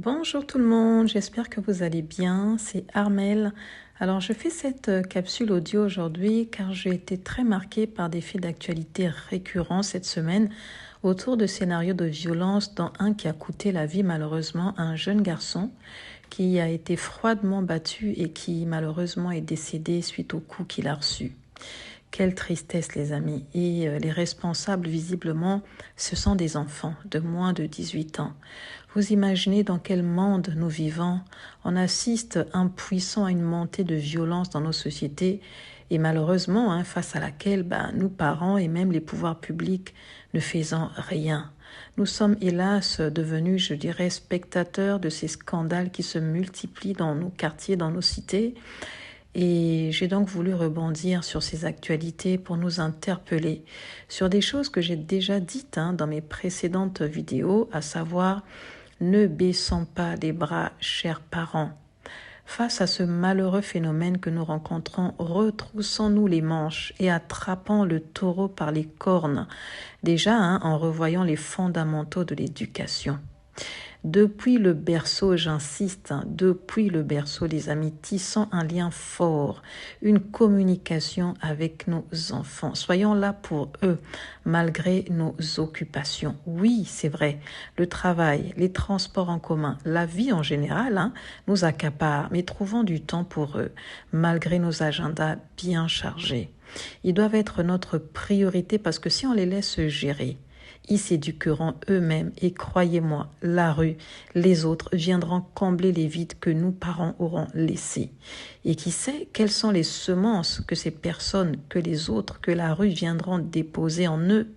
Bonjour tout le monde, j'espère que vous allez bien, c'est Armelle. Alors je fais cette capsule audio aujourd'hui car j'ai été très marquée par des faits d'actualité récurrents cette semaine autour de scénarios de violence, dont un qui a coûté la vie malheureusement à un jeune garçon qui a été froidement battu et qui malheureusement est décédé suite au coup qu'il a reçu. Quelle tristesse les amis. Et les responsables visiblement, ce sont des enfants de moins de 18 ans. Vous imaginez dans quel monde nous vivons? On assiste impuissant à une montée de violence dans nos sociétés et malheureusement face à laquelle nous parents et même les pouvoirs publics ne faisons rien. Nous sommes hélas devenus, je dirais, spectateurs de ces scandales qui se multiplient dans nos quartiers, dans nos cités. Et j'ai donc voulu rebondir sur ces actualités pour nous interpeller sur des choses que j'ai déjà dites dans mes précédentes vidéos, à savoir ne baissons pas les bras, chers parents. Face à ce malheureux phénomène que nous rencontrons, retroussons-nous les manches et attrapons le taureau par les cornes, déjà en revoyant les fondamentaux de l'éducation. Depuis le berceau, j'insiste, depuis le berceau, les amis, tissons un lien fort, une communication avec nos enfants. Soyons là pour eux, malgré nos occupations. Oui, c'est vrai, le travail, les transports en commun, la vie en général nous accapare, mais trouvons du temps pour eux, malgré nos agendas bien chargés. Ils doivent être notre priorité parce que si on les laisse gérer, ils s'éduqueront eux-mêmes et croyez-moi, la rue, les autres viendront combler les vides que nous, parents, aurons laissés. Et qui sait quelles sont les semences que ces personnes, que les autres, que la rue viendront déposer en eux.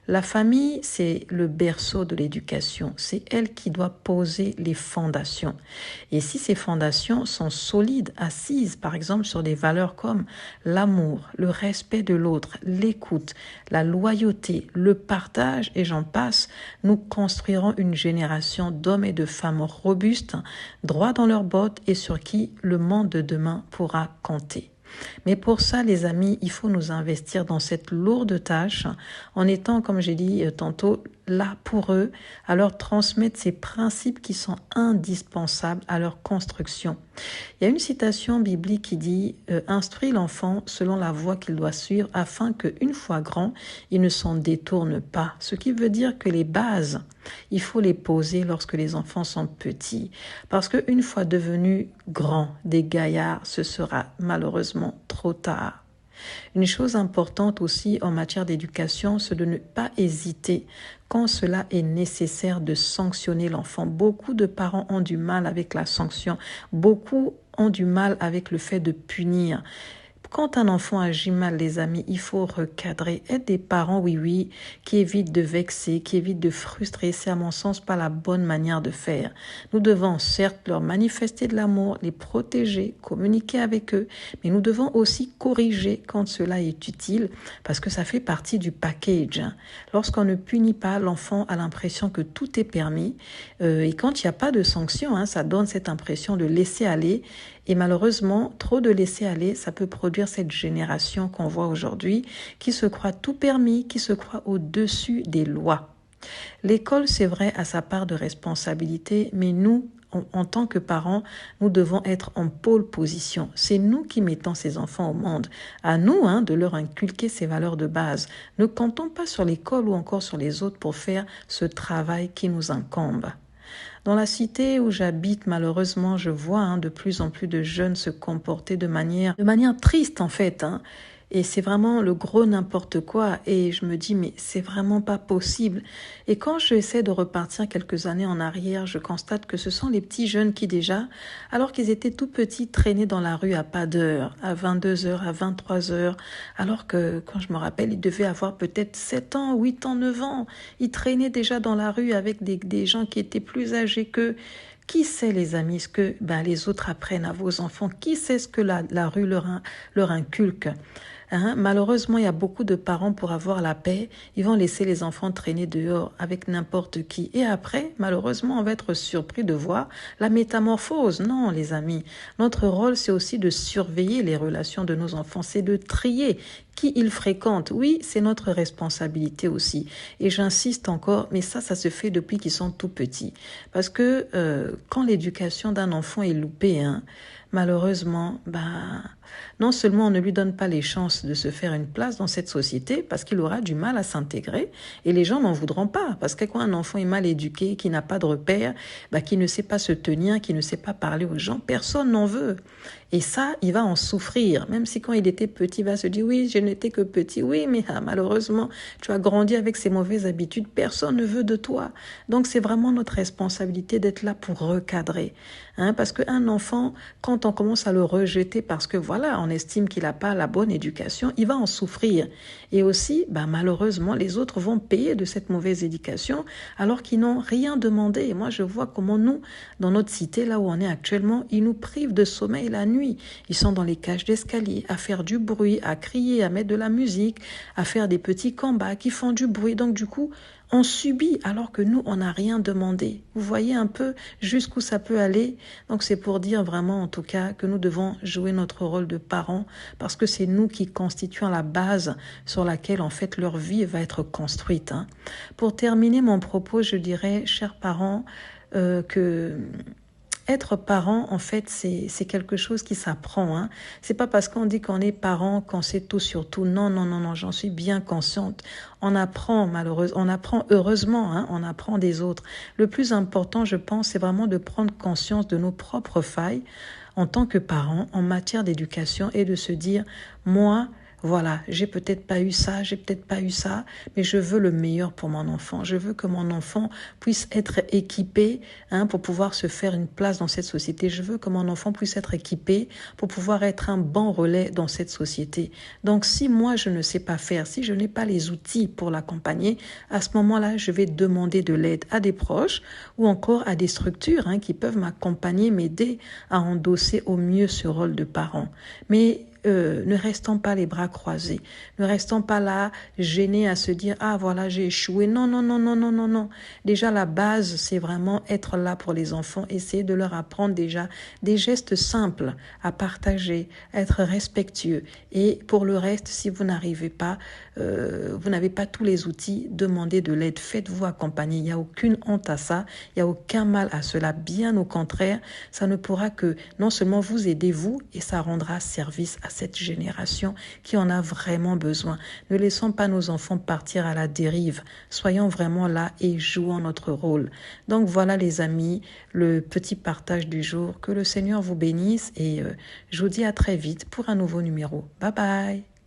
La famille, c'est le berceau de l'éducation. C'est elle qui doit poser les fondations. Et si ces fondations sont solides, assises par exemple sur des valeurs comme l'amour, le respect de l'autre, l'écoute, la loyauté, le partage et j'en passe, nous construirons une génération d'hommes et de femmes robustes, droits dans leurs bottes et sur qui le monde de demain pourra compter. Mais pour ça, les amis, il faut nous investir dans cette lourde tâche en étant, comme j'ai dit tantôt, là pour eux, à leur transmettre ces principes qui sont indispensables à leur construction. Il y a une citation biblique qui dit « Instruis l'enfant selon la voie qu'il doit suivre afin qu'une fois grand, il ne s'en détourne pas ». Ce qui veut dire que les bases, il faut les poser lorsque les enfants sont petits. Parce qu'une fois devenus grands, des gaillards, ce sera malheureusement trop tard. Une chose importante aussi en matière d'éducation, c'est de ne pas hésiter quand cela est nécessaire de sanctionner l'enfant. Beaucoup de parents ont du mal avec la sanction. Beaucoup ont du mal avec le fait de punir. Quand un enfant agit mal, les amis, il faut recadrer. Être des parents, oui, qui évitent de vexer, qui évitent de frustrer, c'est à mon sens pas la bonne manière de faire. Nous devons certes leur manifester de l'amour, les protéger, communiquer avec eux, mais nous devons aussi corriger quand cela est utile, parce que ça fait partie du package. Lorsqu'on ne punit pas, l'enfant a l'impression que tout est permis, et quand il n'y a pas de sanction, ça donne cette impression de laisser aller. Et malheureusement, trop de laisser aller, ça peut produire cette génération qu'on voit aujourd'hui qui se croit tout permis, qui se croit au-dessus des lois. L'école, c'est vrai, a sa part de responsabilité, mais nous, en tant que parents, nous devons être en pôle position. C'est nous qui mettons ces enfants au monde. À nous de leur inculquer ces valeurs de base. Ne comptons pas sur l'école ou encore sur les autres pour faire ce travail qui nous incombe. Dans la cité où j'habite, malheureusement, je vois de plus en plus de jeunes se comporter de manière triste en fait. Et c'est vraiment le gros n'importe quoi. Et je me dis, mais c'est vraiment pas possible. Et quand j'essaie de repartir quelques années en arrière, je constate que ce sont les petits jeunes qui déjà, alors qu'ils étaient tout petits, traînaient dans la rue à pas d'heure, à 22h, à 23h, alors que, quand je me rappelle, ils devaient avoir peut-être 7 ans, 8 ans, 9 ans. Ils traînaient déjà dans la rue avec des gens qui étaient plus âgés qu'eux. Qui sait, les amis, ce que les autres apprennent à vos enfants? Qui sait ce que la rue leur inculque? Malheureusement, il y a beaucoup de parents, pour avoir la paix, ils vont laisser les enfants traîner dehors avec n'importe qui. Et après, malheureusement, on va être surpris de voir la métamorphose. Non, les amis, notre rôle, c'est aussi de surveiller les relations de nos enfants. C'est de trier qui ils fréquentent. Oui, c'est notre responsabilité aussi. Et j'insiste encore, mais ça se fait depuis qu'ils sont tout petits. Parce que quand l'éducation d'un enfant est loupée, hein, malheureusement, non seulement on ne lui donne pas les chances de se faire une place dans cette société, parce qu'il aura du mal à s'intégrer, et les gens n'en voudront pas, parce que quand un enfant est mal éduqué, qui n'a pas de repères, qui ne sait pas se tenir, qui ne sait pas parler aux gens, personne n'en veut. Et ça, il va en souffrir, même si quand il était petit, il va se dire, oui, je n'étais que petit, oui, mais malheureusement, tu as grandi avec ces mauvaises habitudes, personne ne veut de toi. Donc c'est vraiment notre responsabilité d'être là pour recadrer. Parce qu'un enfant, quand on commence à le rejeter parce que voilà, on estime qu'il n'a pas la bonne éducation, il va en souffrir. Et aussi, malheureusement, les autres vont payer de cette mauvaise éducation alors qu'ils n'ont rien demandé. Et moi, je vois comment nous, dans notre cité, là où on est actuellement, ils nous privent de sommeil la nuit. Ils sont dans les cages d'escalier à faire du bruit, à crier, à mettre de la musique, à faire des petits combats qui font du bruit. Donc du coup, on subit alors que nous, on n'a rien demandé. Vous voyez un peu jusqu'où ça peut aller. Donc c'est pour dire vraiment en tout cas que nous devons jouer notre rôle de parents parce que c'est nous qui constituons la base sur laquelle en fait leur vie va être construite. Pour terminer mon propos, je dirais, chers parents, que être parent, en fait, c'est quelque chose qui s'apprend. C'est pas parce qu'on dit qu'on est parent qu'on sait tout sur tout. Non, non, non, non, j'en suis bien consciente. On apprend malheureusement, on apprend heureusement, on apprend des autres. Le plus important, je pense, c'est vraiment de prendre conscience de nos propres failles en tant que parents en matière d'éducation et de se dire, moi, voilà, j'ai peut-être pas eu ça, j'ai peut-être pas eu ça, mais je veux le meilleur pour mon enfant. Je veux que mon enfant puisse être équipé pour pouvoir se faire une place dans cette société. Je veux que mon enfant puisse être équipé pour pouvoir être un bon relais dans cette société. Donc, si moi, je ne sais pas faire, si je n'ai pas les outils pour l'accompagner, à ce moment-là, je vais demander de l'aide à des proches ou encore à des structures qui peuvent m'accompagner, m'aider à endosser au mieux ce rôle de parent. Mais ne restons pas les bras croisés, ne restons pas là gênés à se dire ah voilà j'ai échoué. Non non non non non non non. Déjà la base c'est vraiment être là pour les enfants, essayer de leur apprendre déjà des gestes simples à partager, être respectueux. Et pour le reste, si vous n'arrivez pas, vous n'avez pas tous les outils, demandez de l'aide, faites-vous accompagner. Il n'y a aucune honte à ça, il n'y a aucun mal à cela. Bien au contraire, ça ne pourra que non seulement vous aider vous et ça rendra service à cette génération qui en a vraiment besoin. Ne laissons pas nos enfants partir à la dérive. Soyons vraiment là et jouons notre rôle. Donc voilà les amis, le petit partage du jour. Que le Seigneur vous bénisse et je vous dis à très vite pour un nouveau numéro. Bye bye.